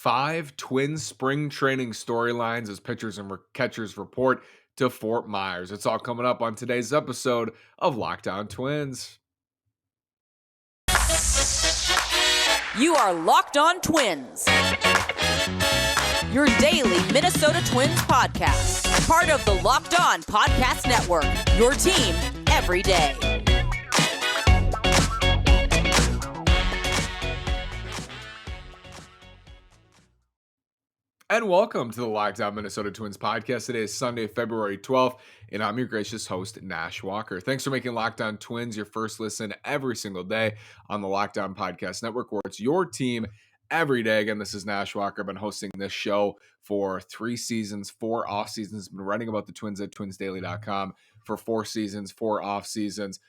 5 twin spring training storylines as pitchers and catchers report to Fort Myers. It's all coming up on today's episode of Lockdown Twins. You are Locked On Twins, your daily Minnesota Twins podcast, part of the Locked On Podcast Network, your team every day. And welcome to the Lockdown Minnesota Twins podcast. Today is Sunday, February 12th, and I'm your gracious host, Nash Walker. Thanks for making Lockdown Twins your first listen every single day on the Lockdown Podcast Network, where it's your team every day. Again, this is Nash Walker. I've been hosting this show for 3 seasons, 4 off seasons. Been writing about the Twins at twinsdaily.com for 4 seasons, 4 off seasons,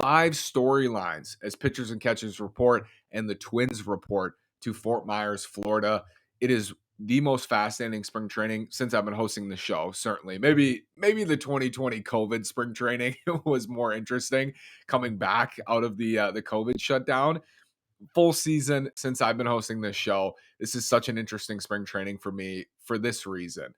5 storylines as pitchers and catchers report and the Twins report to Fort Myers, Florida. It is the most fascinating spring training since I've been hosting the show. Certainly, maybe the 2020 COVID spring training was more interesting coming back out of the COVID shutdown. Full season since I've been hosting this show. This is such an interesting spring training for me for this reason.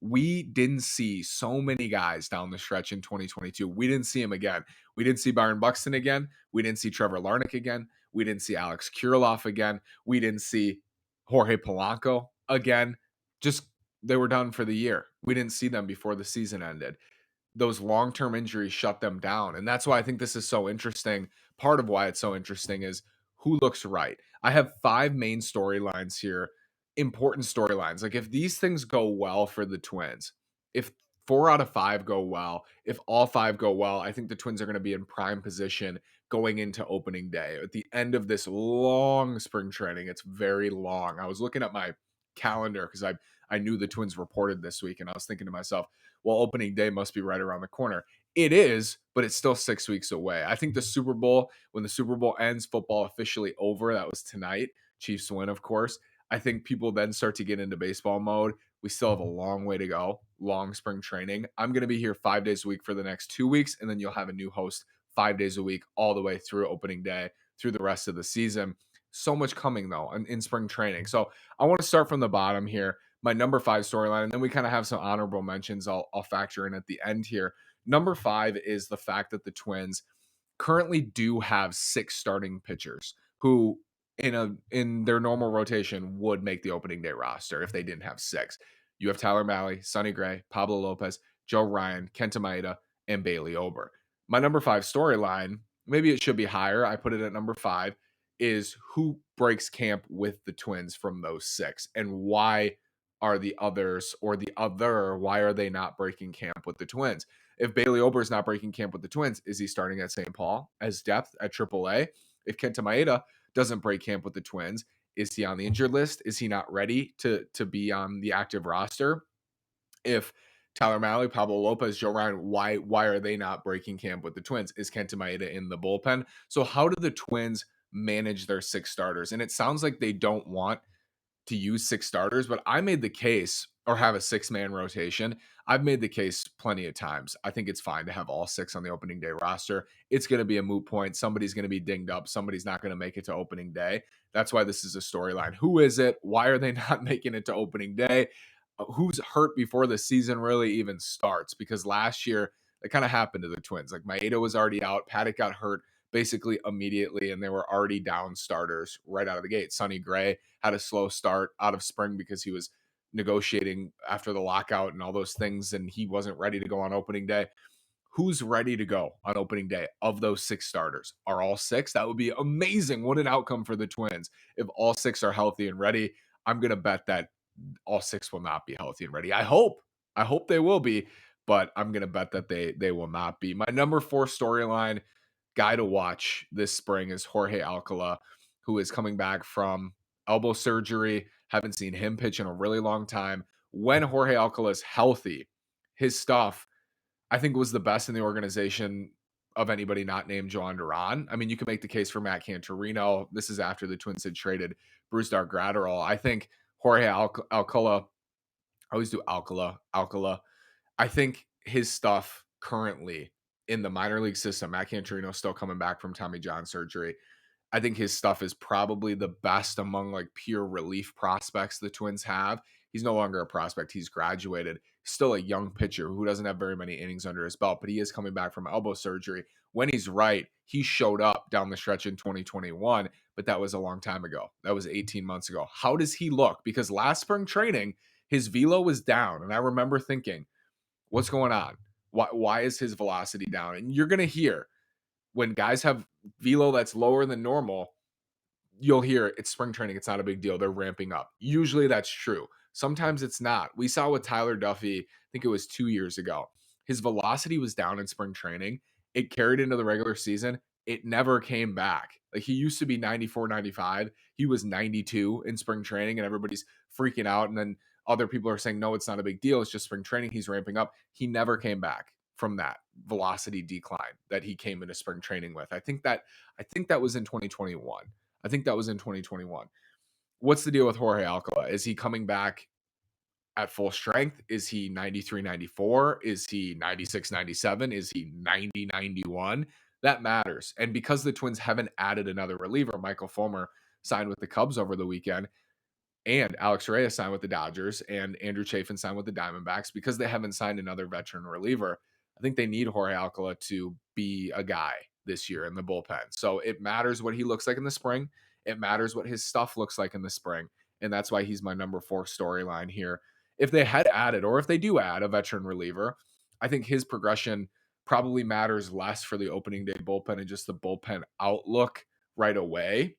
We didn't see so many guys down the stretch in 2022. We didn't see him again. We didn't see Byron Buxton again. We didn't see Trevor Larnach again. We didn't see Alex Kirilloff again. We didn't see Jorge Polanco again. Just they were done for the year. We didn't see them before the season ended. Those long-term injuries shut them down. And that's why I think this is so interesting. Part of why it's so interesting is who looks right. I have 5 main storylines here, important storylines. Like if these things go well for the Twins, if 4 out of 5 go well, if all 5 go well, I think the Twins are going to be in prime position going into opening day. At the end of this long spring training, it's very long. I was looking at my calendar because I knew the Twins reported this week, and I was thinking to myself, well, opening day must be right around the corner. It is, but it's still 6 weeks away. I think the Super Bowl, when the Super Bowl ends, football officially over. That was tonight. Chiefs win, of course. I think people then start to get into baseball mode. We still have a long way to go, long spring training. I'm going to be here 5 days a week for the next 2 weeks, and then you'll have a new host 5 days a week all the way through opening day, through the rest of the season. So much coming, though, in spring training. So I want to start from the bottom here. My number 5 storyline, and then we kind of have some honorable mentions I'll factor in at the end here. Number 5 is the fact that the Twins currently do have 6 starting pitchers who in their normal rotation would make the opening day roster if they didn't have 6. You have Tyler Mahle, Sonny Gray, Pablo Lopez, Joe Ryan, Kenta Maeda, and Bailey Ober. My number 5 storyline, maybe it should be higher. I put it at number 5, is who breaks camp with the Twins from those 6 and why are the others or the other, why are they not breaking camp with the Twins? If Bailey Ober is not breaking camp with the Twins, is he starting at St. Paul as depth at AAA? If Kenta Maeda doesn't break camp with the Twins, is he on the injured list? Is he not ready to be on the active roster? If Tyler Mahle, Pablo Lopez, Joe Ryan, why are they not breaking camp with the Twins? Is Kenta Maeda in the bullpen? So how do the Twins manage their 6 starters? And it sounds like they don't want to use 6 starters, but I made the case, or have a 6-man rotation. I've made the case plenty of times. I think it's fine to have all 6 on the opening day roster. It's going to be a moot point. Somebody's going to be dinged up. Somebody's not going to make it to opening day. That's why this is a storyline. Who is it? Why are they not making it to opening day? Who's hurt before the season really even starts? Because last year, it kind of happened to the Twins. Like Maeda was already out. Paddock got hurt basically immediately, and they were already down starters right out of the gate. Sonny Gray had a slow start out of spring because he was negotiating after the lockout and all those things, and he wasn't ready to go on opening day. Who's ready to go on opening day of those 6 starters? Are all 6? That would be amazing. What an outcome for the Twins if all 6 are healthy and ready. I'm going to bet that all 6 will not be healthy and ready. I hope they will be, but I'm going to bet that they will not be. My number 4 storyline guy to watch this spring is Jorge Alcala, who is coming back from elbow surgery. Haven't seen him pitch in a really long time. When Jorge Alcala is healthy, his stuff, I think, was the best in the organization of anybody not named Joan Duran. I mean, you can make the case for Matt Cantorino. This is after the Twins had traded Bruce Gratterall. I think Jorge Alcala, I always do Alcala. I think his stuff currently in the minor league system, Matt Cantorino still coming back from Tommy John surgery. I think his stuff is probably the best among like pure relief prospects the Twins have. He's no longer a prospect. He's graduated. Still a young pitcher who doesn't have very many innings under his belt, but he is coming back from elbow surgery. When he's right, he showed up down the stretch in 2021, but that was a long time ago. That was 18 months ago. How does he look? Because last spring training, his velo was down. And I remember thinking, what's going on? Why is his velocity down? And you're going to hear when guys have velo that's lower than normal, you'll hear it's spring training. It's not a big deal. They're ramping up. Usually that's true. Sometimes it's not. We saw with Tyler Duffy, I think it was 2 years ago. His velocity was down in spring training. It carried into the regular season. It never came back. Like he used to be 94, 95. He was 92 in spring training, and everybody's freaking out. And then other people are saying, no, it's not a big deal. It's just spring training. He's ramping up. He never came back from that velocity decline that he came into spring training with. I think that was in 2021. I think that was in 2021. What's the deal with Jorge Alcala? Is he coming back at full strength? Is he 93, 94? Is he 96, 97? Is he 90, 91? That matters. And because the Twins haven't added another reliever, Michael Fulmer signed with the Cubs over the weekend, and Alex Reyes signed with the Dodgers, and Andrew Chafin signed with the Diamondbacks, because they haven't signed another veteran reliever. I think they need Jorge Alcala to be a guy this year in the bullpen. So it matters what he looks like in the spring. It matters what his stuff looks like in the spring. And that's why he's my number 4 storyline here. If they had added, or if they do add a veteran reliever, I think his progression probably matters less for the opening day bullpen and just the bullpen outlook right away.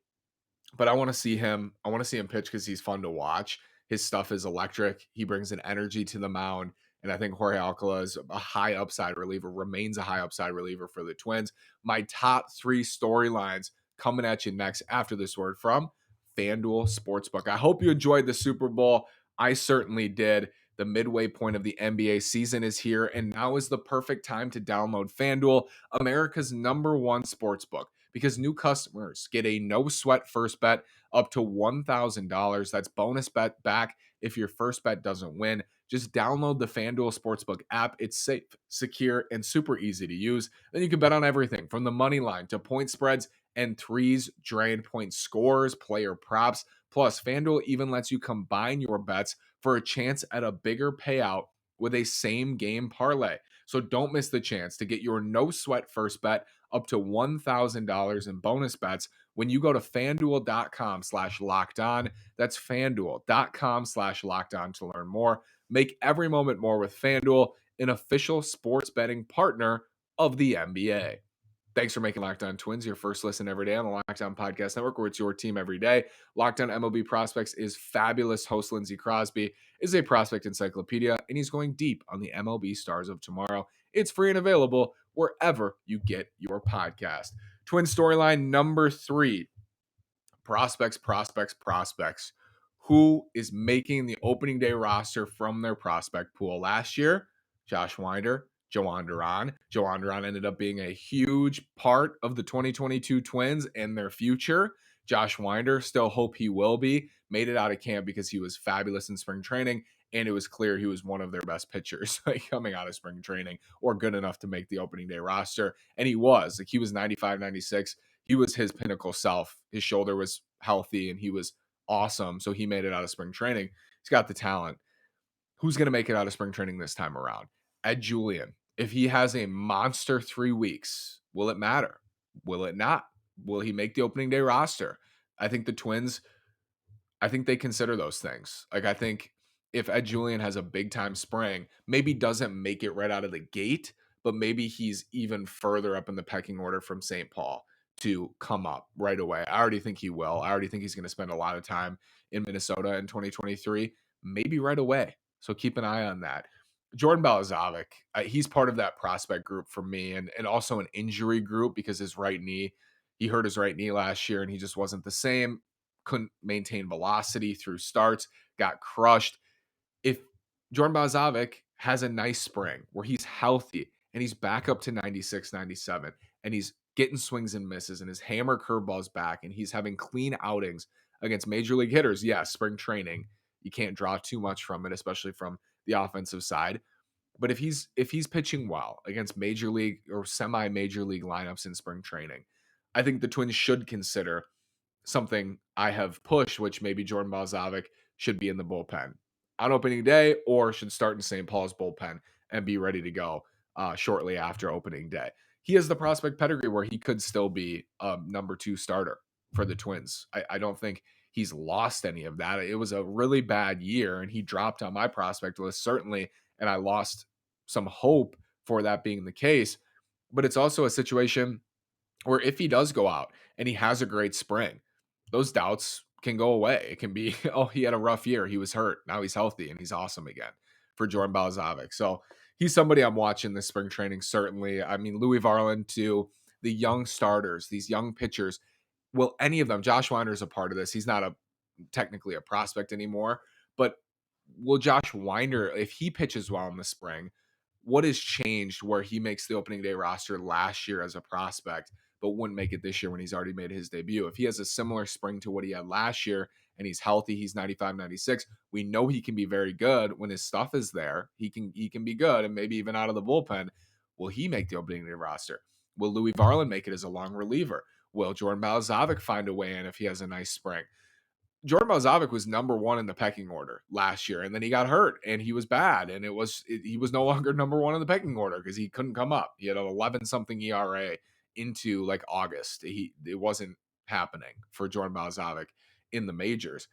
But I want to see him. I want to see him pitch because he's fun to watch. His stuff is electric. He brings an energy to the mound. And I think Jorge Alcala is a high upside reliever, remains a high upside reliever for the Twins. My top 3 storylines coming at you next after this word from FanDuel Sportsbook. I hope you enjoyed the Super Bowl. I certainly did. The midway point of the NBA season is here, and now is the perfect time to download FanDuel, America's #1 sportsbook, because new customers get a no sweat first bet up to $1,000. That's bonus bet back if your first bet doesn't win. Just download the FanDuel Sportsbook app. It's safe, secure, and super easy to use. Then you can bet on everything from the money line to point spreads and threes, drained point scores, player props. Plus, FanDuel even lets you combine your bets for a chance at a bigger payout with a same game parlay. So don't miss the chance to get your no sweat first bet up to $1,000 in bonus bets when you go to fanduel.com/locked on. That's fanduel.com/locked on to learn more. Make every moment more with FanDuel, an official sports betting partner of the NBA. Thanks for making Locked On Twins your first listen every day on the Locked On Podcast Network, where it's your team every day. Locked On MLB Prospects is fabulous. Host Lindsey Crosby is a prospect encyclopedia, and he's going deep on the MLB stars of tomorrow. It's free and available wherever you get your podcast. Twin storyline number 3. Prospects. Who is making the opening day roster from their prospect pool? Last year, Josh Winder, Joan Duran. Joan Duran ended up being a huge part of the 2022 Twins and their future. Josh Winder, still hope he will be. Made it out of camp because he was fabulous in spring training, and it was clear he was one of their best pitchers coming out of spring training, or good enough to make the opening day roster. And he was. Like, he was 95, 96. He was his pinnacle self. His shoulder was healthy, and he was awesome. So he made it out of spring training. He's got the talent. Who's going to make it out of spring training this time around? Ed Julien. If he has a monster 3 weeks, will it matter? Will it not? Will he make the opening day roster? I think the Twins, I think they consider those things. Like, I think if Ed Julien has a big time spring, maybe doesn't make it right out of the gate, but maybe he's even further up in the pecking order from St. Paul to come up right away. I already think he will. I already think he's going to spend a lot of time in Minnesota in 2023, maybe right away. So keep an eye on that. Jordan Balazovic, he's part of that prospect group for me, and also an injury group, because his right knee, he hurt his right knee last year and he just wasn't the same. Couldn't maintain velocity through starts, got crushed. If Jordan Balazovic has a nice spring where he's healthy and he's back up to 96, 97, and he's getting swings and misses, and his hammer curveball's back, and he's having clean outings against major league hitters. Yes, spring training, you can't draw too much from it, especially from the offensive side. But if he's pitching well against major league or semi-major league lineups in spring training, I think the Twins should consider something I have pushed, which maybe Jordan Balazovic should be in the bullpen on opening day or should start in St. Paul's bullpen and be ready to go shortly after opening day. He has the prospect pedigree where he could still be a number 2 starter for the Twins. I don't think he's lost any of that. It was a really bad year and he dropped on my prospect list, certainly. And I lost some hope for that being the case. But it's also a situation where if he does go out and he has a great spring, those doubts can go away. It can be, oh, he had a rough year. He was hurt. Now he's healthy and he's awesome again for Jordan Balazovic. So he's somebody I'm watching this spring training, certainly. I mean, Louie Varland too, the young starters, these young pitchers. Will any of them, Josh Winder's a part of this. He's not technically a prospect anymore, but will Josh Winder, if he pitches well in the spring, what has changed where he makes the opening day roster last year as a prospect, but wouldn't make it this year when he's already made his debut? If he has a similar spring to what he had last year and he's healthy, he's 95, 96, we know he can be very good when his stuff is there. He can be good and maybe even out of the bullpen. Will he make the opening day roster? Will Louie Varland make it as a long reliever? Will Jordan Balazovic find a way in if he has a nice spring? Jordan Balazovic was number 1 in the pecking order last year, and then he got hurt and he was bad, and he was no longer number 1 in the pecking order because he couldn't come up. He had an 11 something ERA into like August. It wasn't happening for Jordan Balazovic in the majors.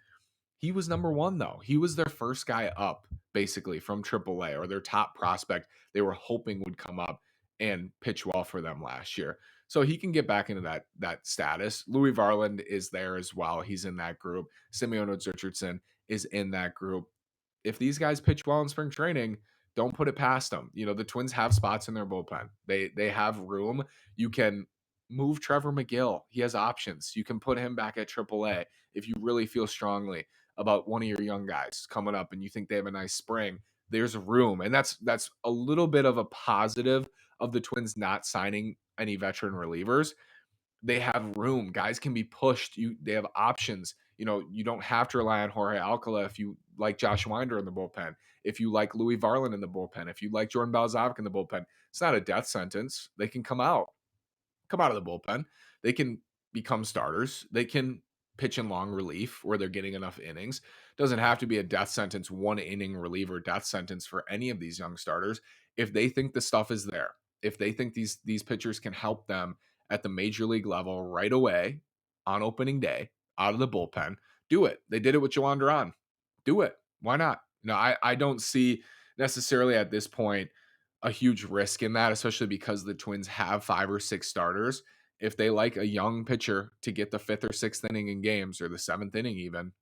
He was number 1 though. He was their first guy up basically from AAA, or their top prospect they were hoping would come up and pitch well for them last year. So he can get back into that status. Louie Varland is there as well. He's in that group. Simeon Richardson is in that group. If these guys pitch well in spring training, don't put it past them. You know, the Twins have spots in their bullpen. They have room. You can move Trevor McGill. He has options. You can put him back at AAA if you really feel strongly about one of your young guys coming up and you think they have a nice spring. There's room. And that's a little bit of a positive of the Twins not signing any veteran relievers. They have room. Guys can be pushed. They have options. You know, you don't have to rely on Jorge Alcala if you like Josh Winder in the bullpen, if you like Louie Varland in the bullpen, if you like Jordan Balazovic in the bullpen. It's not a death sentence. They can come out of the bullpen. They can become starters. They can pitch in long relief where they're getting enough innings. Doesn't have to be a death sentence, 1 inning reliever death sentence for any of these young starters. If they think the stuff is there, if they think these pitchers can help them at the major league level right away on opening day out of the bullpen, do it. They did it with Joan Duran. Do it. Why not? No, I don't see necessarily at this point a huge risk in that, especially because the Twins have 5 or 6 starters. If they like a young pitcher to get the 5th or 6th inning in games, or the 7th inning even,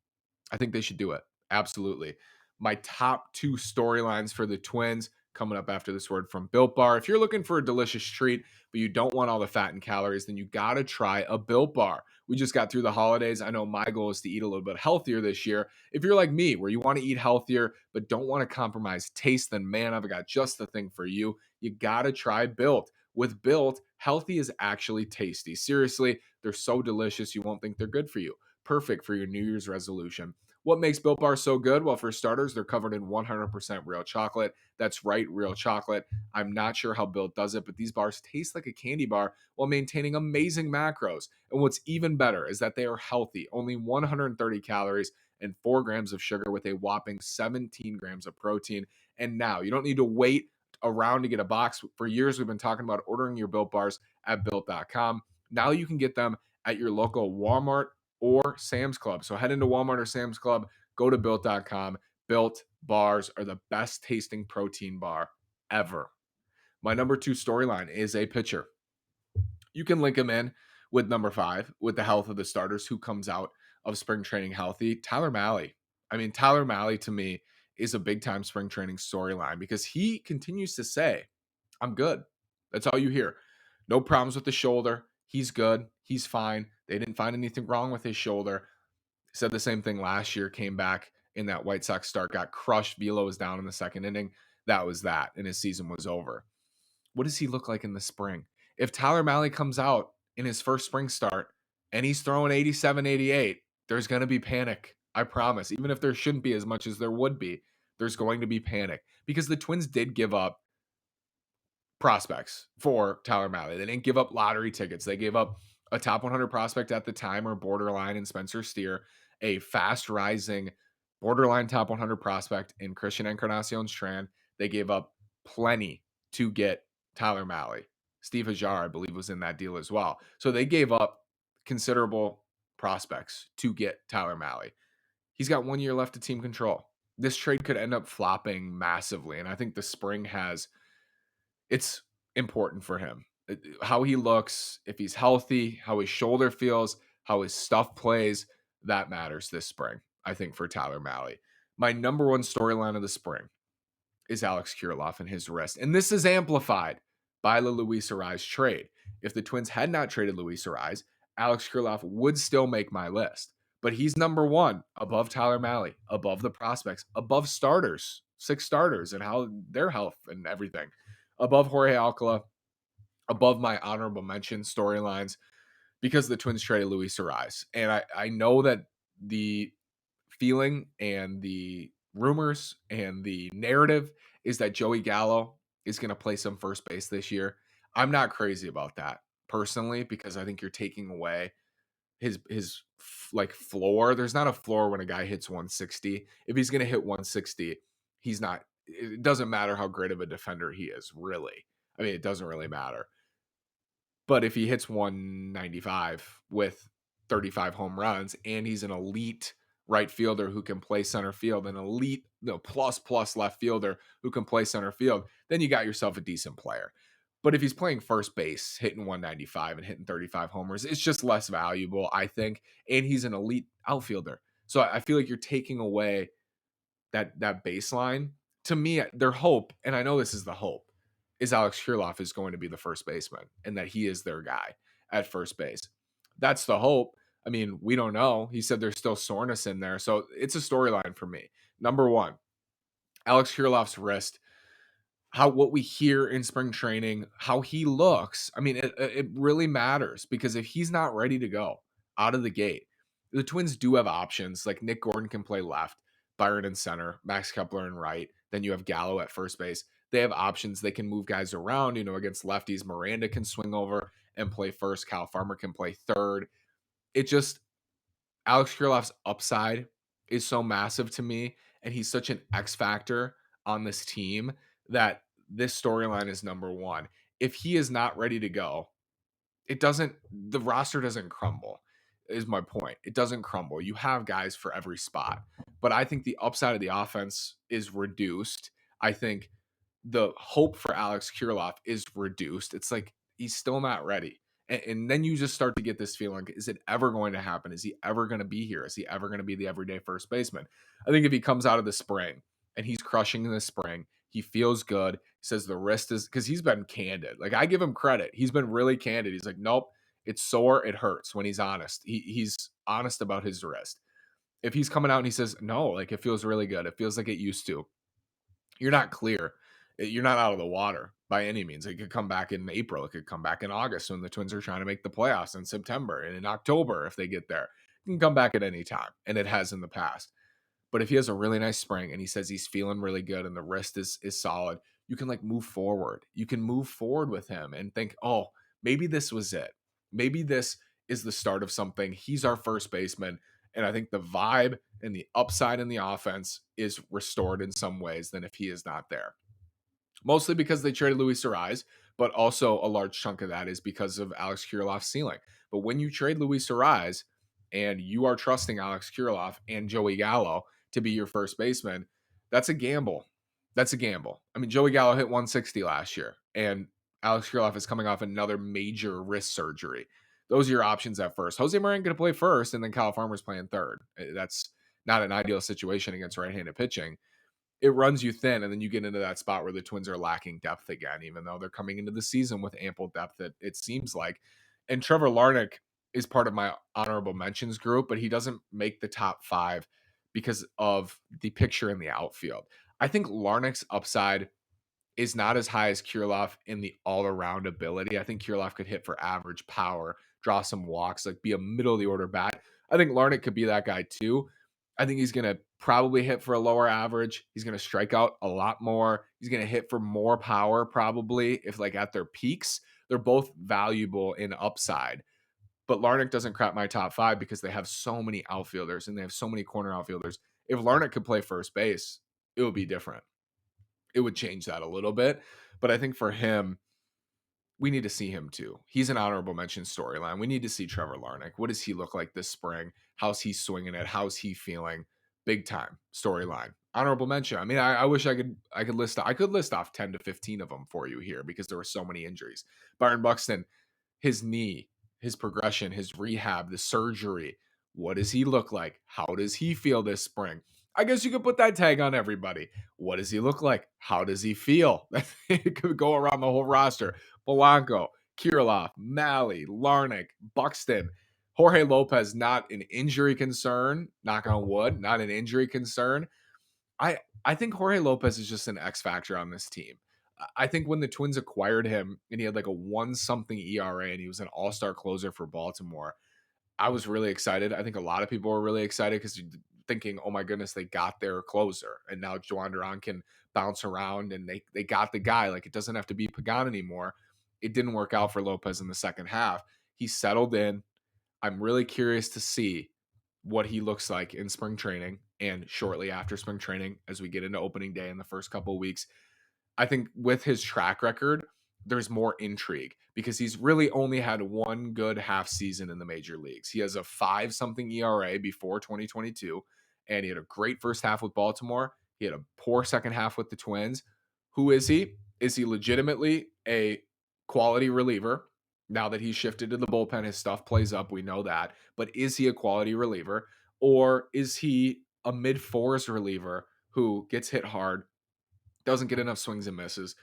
I think they should do it. Absolutely. My top 2 storylines for the Twins coming up after this word from Built Bar. If you're looking for a delicious treat, but you don't want all the fat and calories, then you got to try a Built Bar. We just got through the holidays. I know my goal is to eat a little bit healthier this year. If you're like me, where you want to eat healthier, but don't want to compromise taste, then man, I've got just the thing for you. You got to try Built. With Built, healthy is actually tasty. Seriously, they're so delicious, you won't think they're good for you. Perfect for your New Year's resolution. What makes Built Bar so good? Well, for starters, they're covered in 100% real chocolate. That's right, real chocolate. I'm not sure how Built does it, but these bars taste like a candy bar while maintaining amazing macros. And what's even better is that they are healthy, only 130 calories and 4 grams of sugar with a whopping 17 grams of protein. And now you don't need to wait around to get a box. For years, we've been talking about ordering your Built Bars at Built.com. Now you can get them at your local Walmart or Sam's Club. So head into Walmart or Sam's Club, go to Built.com. Built Bars are the best tasting protein bar ever. My number 2 storyline is a pitcher. You can link him in with number 5, with the health of the starters, who comes out of spring training healthy. Tyler Mahle. I mean, Tyler Mahle to me is a big time spring training storyline because he continues to say, I'm good. That's all you hear. No problems with the shoulder. He's good. He's fine. They didn't find anything wrong with his shoulder. Said the same thing last year, came back in that White Sox start, got crushed. Velo was down in the 2nd inning. That was that, and his season was over. What does he look like in the spring? If Tyler Mahle comes out in his first spring start and he's throwing 87, 88, there's going to be panic. I promise. Even if there shouldn't be as much as there would be, there's going to be panic because the Twins did give up prospects for Tyler Mahle. They didn't give up lottery tickets. They gave up a top 100 prospect at the time or borderline in Spencer Steer, a fast rising borderline top 100 prospect in Christian Encarnacion Strand. They gave up plenty to get Tyler Mahle. Steve Hajar, I believe, was in that deal as well. So they gave up considerable prospects to get Tyler Mahle. He's got 1 year left to team control. This trade could end up flopping massively. And I think the spring it's important for him. How he looks, if he's healthy, how his shoulder feels, how his stuff plays, that matters this spring, I think, for Tyler Mahle. My number one storyline of the spring is Alex Kirilloff and his wrist. And this is amplified by the Luis Arraez trade. If the Twins had not traded Luis Arraez, Alex Kirilloff would still make my list. But he's number one above Tyler Mahle, above the prospects, above starters, 6 starters and how their health and everything, above Jorge Alcala, above my honorable mention storylines because the Twins traded Luis Arraez. And I know that the feeling and the rumors and the narrative is that Joey Gallo is going to play some first base this year. I'm not crazy about that personally because I think you're taking away his like floor. There's not a floor when a guy hits 160. If he's going to hit 160, he's not. It doesn't matter how great of a defender he is, really. I mean, it doesn't really matter. But if he hits 195 with 35 home runs and he's an elite right fielder who can play center field, an elite plus left fielder who can play center field, then you got yourself a decent player. But if he's playing first base, hitting 195 and hitting 35 homers, it's just less valuable, I think. And he's an elite outfielder. So I feel like you're taking away that baseline. To me, their hope, and I know this is the hope, is Alex Kirilloff is going to be the first baseman and that he is their guy at first base. That's the hope. I mean, we don't know. He said there's still soreness in there. So it's a storyline for me. Number one, Alex Kirilloff's wrist, what we hear in spring training, how he looks. I mean, it really matters because if he's not ready to go out of the gate, the Twins do have options. Like Nick Gordon can play left, Byron in center, Max Kepler in right. Then you have Gallo at first base. They have options. They can move guys around, against lefties. Miranda can swing over and play first. Kyle Farmer can play third. It just, Alex Kirilloff's upside is so massive to me, and he's such an X factor on this team that this storyline is number one. If he is not ready to go, the roster doesn't crumble, is my point. It doesn't crumble. You have guys for every spot, but I think the upside of the offense is reduced. I think the hope for Alex Kirilloff is reduced. It's like he's still not ready. And then you just start to get this feeling, is it ever going to happen? Is he ever going to be here? Is he ever going to be the everyday first baseman? I think if he comes out of the spring and he's crushing in the spring, he feels good. He says the wrist is, because he's been candid. Like, I give him credit. He's been really candid. He's like, nope, it's sore. It hurts when he's honest. He's honest about his wrist. If he's coming out and he says, no, like it feels really good. It feels like it used to. You're not clear. You're not out of the water by any means. It could come back in April. It could come back in August when the Twins are trying to make the playoffs, in September and in October if they get there. It can come back at any time, and it has in the past. But if he has a really nice spring and he says he's feeling really good and the wrist is solid, you can move forward. You can move forward with him and think, oh, maybe this was it. Maybe this is the start of something. He's our first baseman. And I think the vibe and the upside in the offense is restored in some ways than if he is not there. Mostly because they traded Luis Arraez, but also a large chunk of that is because of Alex Kirilloff's ceiling. But when you trade Luis Arraez and you are trusting Alex Kirilloff and Joey Gallo to be your first baseman, that's a gamble. That's a gamble. I mean, Joey Gallo hit 160 last year, and Alex Kirilloff is coming off another major wrist surgery. Those are your options at first. Jose Marin going to play first, and then Kyle Farmer's playing third. That's not an ideal situation against right-handed pitching. It runs you thin, and then you get into that spot where the Twins are lacking depth again, even though they're coming into the season with ample depth, it seems like. And Trevor Larnach is part of my honorable mentions group, but he doesn't make the top 5 because of the picture in the outfield. I think Larnach's upside is not as high as Kirilloff in the all-around ability. I think Kirilloff could hit for average power, draw some walks, be a middle-of-the-order bat. I think Larnach could be that guy too. I think he's going to probably hit for a lower average. He's going to strike out a lot more. He's going to hit for more power probably if at their peaks. They're both valuable in upside. but Larnach doesn't crack my top 5 because they have so many outfielders and they have so many corner outfielders. If Larnach could play first base, it would be different. It would change that a little bit. But I think for him, we need to see him too. He's an honorable mention storyline. We need to see Trevor Larnach. What does he look like this spring? How's he swinging it? How's he feeling? Big time storyline. Honorable mention. I mean, I wish I could list off 10 to 15 of them for you here because there were so many injuries. Byron Buxton, his knee, his progression, his rehab, the surgery. What does he look like? How does he feel this spring? I guess you could put that tag on everybody. What does he look like? How does he feel? It could go around the whole roster. Polanco, Kirilloff, Mahle, Larnach, Buxton, Jorge Lopez, not an injury concern. Knock on wood, not an injury concern. I think Jorge Lopez is just an X factor on this team. I think when the Twins acquired him and he had like a 1-something ERA and he was an all-star closer for Baltimore, I was really excited. I think a lot of people were really excited because thinking, oh my goodness, they got their closer. And now Juan Duran can bounce around and they got the guy. Like it doesn't have to be Pagan anymore. It didn't work out for Lopez in the second half. He settled in. I'm really curious to see what he looks like in spring training and shortly after spring training as we get into opening day in the first couple of weeks. I think with his track record, there's more intrigue because he's really only had one good half season in the major leagues. He has a 5-something ERA before 2022, and he had a great first half with Baltimore. He had a poor second half with the Twins. Who is he? Is he legitimately a quality reliever? Now that he's shifted to the bullpen, his stuff plays up. We know that. But is he a quality reliever? Or is he a mid-fours reliever who gets hit hard, doesn't get enough swings and misses,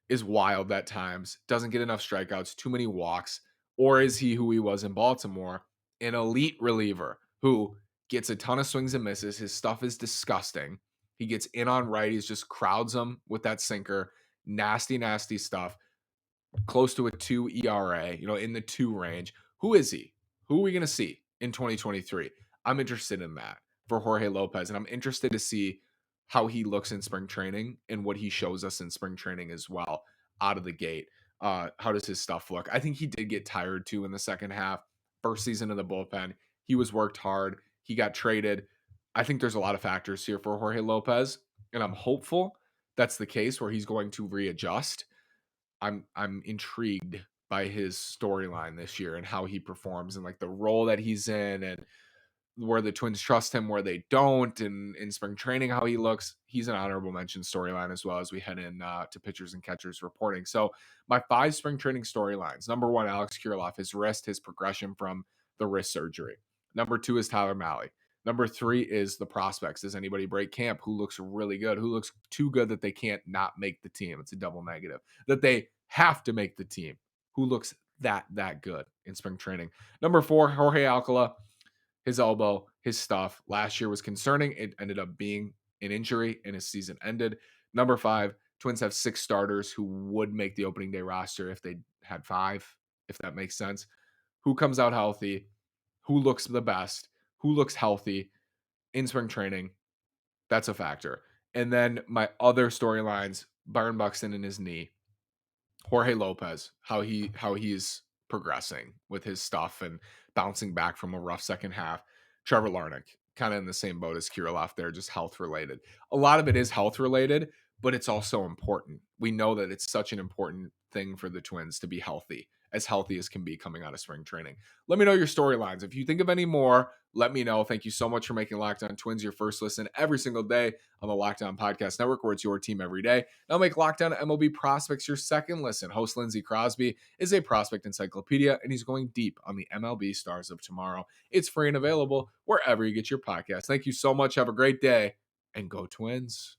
is wild at times, doesn't get enough strikeouts, too many walks? Or is he who he was in Baltimore, an elite reliever who gets a ton of swings and misses? His stuff is disgusting. He gets in on righties, just crowds them with that sinker. Nasty, nasty stuff. Close to a 2 ERA, in the 2 range. Who is he? Who are we going to see in 2023? I'm interested in that for Jorge Lopez, and I'm interested to see how he looks in spring training and what he shows us in spring training as well out of the gate. How does his stuff look? I think he did get tired too in the second half. First season in the bullpen, he was worked hard. He got traded. I think there's a lot of factors here for Jorge Lopez, and I'm hopeful that's the case where he's going to readjust. I'm intrigued by his storyline this year and how he performs and like the role that he's in and where the Twins trust him, where they don't, and in spring training, how he looks. He's an honorable mention storyline as well as we head in to pitchers and catchers reporting. So my 5 spring training storylines. Number 1, Alex Kirilloff, his wrist, his progression from the wrist surgery. Number 2 is Tyler Mahle. Number 3 is the prospects. Does anybody break camp? Who looks really good? Who looks too good that they can't not make the team? It's a double negative. That they have to make the team. Who looks that good in spring training? Number 4, Jorge Alcala. His elbow, his stuff. Last year was concerning. It ended up being an injury and his season ended. Number 5, Twins have 6 starters who would make the opening day roster if they had 5, if that makes sense. Who comes out healthy? Who looks the best? Who looks healthy in spring training? That's a factor. And then my other storylines, Byron Buxton and his knee, Jorge Lopez, how he's progressing with his stuff and bouncing back from a rough second half. Trevor Larnach, kind of in the same boat as Kirilloff there, just health related. A lot of it is health related, but it's also important. We know that it's such an important thing for the Twins to be healthy as can be coming out of spring training. Let me know your storylines. If you think of any more, let me know. Thank you so much for making Locked On Twins your first listen every single day on the Locked On Podcast Network, where it's your team every day. Now make Locked On MLB Prospects your second listen. Host Lindsey Crosby is a prospect encyclopedia, and he's going deep on the MLB stars of tomorrow. It's free and available wherever you get your podcasts. Thank you so much. Have a great day, and go Twins.